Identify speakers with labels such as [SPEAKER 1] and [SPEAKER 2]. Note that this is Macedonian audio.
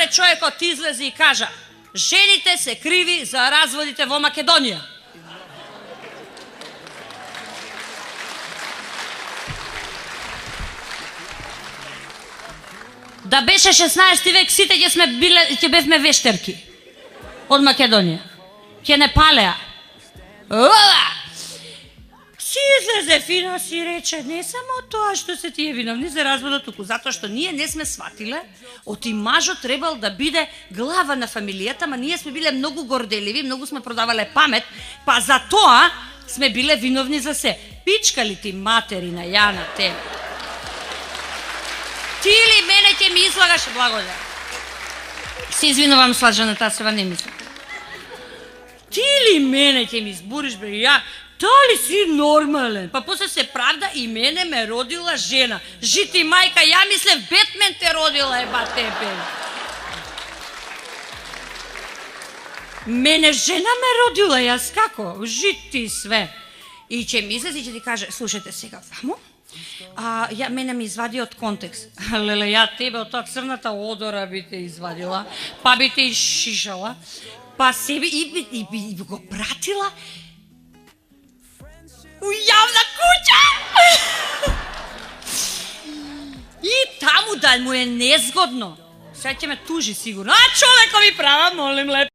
[SPEAKER 1] пред човекот излезе и кажа: жените се криви за разводите во Македонија. Да беше 16 век, сите ќе бевме вештерки од Македонија. Ќе не палеа. Си излезе фина, си рече: не само тоа што се тие виновни за разводот, туку затоа што ние не сме сватиле, оти мажот требал да биде глава на фамилијата, ма ние сме биле многу горделиви, многу сме продавале памет, па за тоа сме биле виновни за се. Пичка ли ти матери на Јана тебе? Ти ли мене ќе ми излагаш? Благодарам. Се извинувам, Слажана Тасева, не мислам. Ти ли мене ќе ми избуриш, бе? Ја, дали си нормален? Па после се правда и мене ме родила жена. Жити мајка, ја мислев Бетмен те родила, еба тебе. Мене жена ме родила, јас како? Жити све. И ќе ми излези и ќе ти каже: слушайте сега, вамо, мене ми извади од контекст. Леле, ја тебе од тоа црната одора би те извадила, па би те изшишала, па себе и би го пратила у јавна куќа. И таму да му е незгодно. Сега ќе ме тужи сигурно. А човекови права, молим лепо.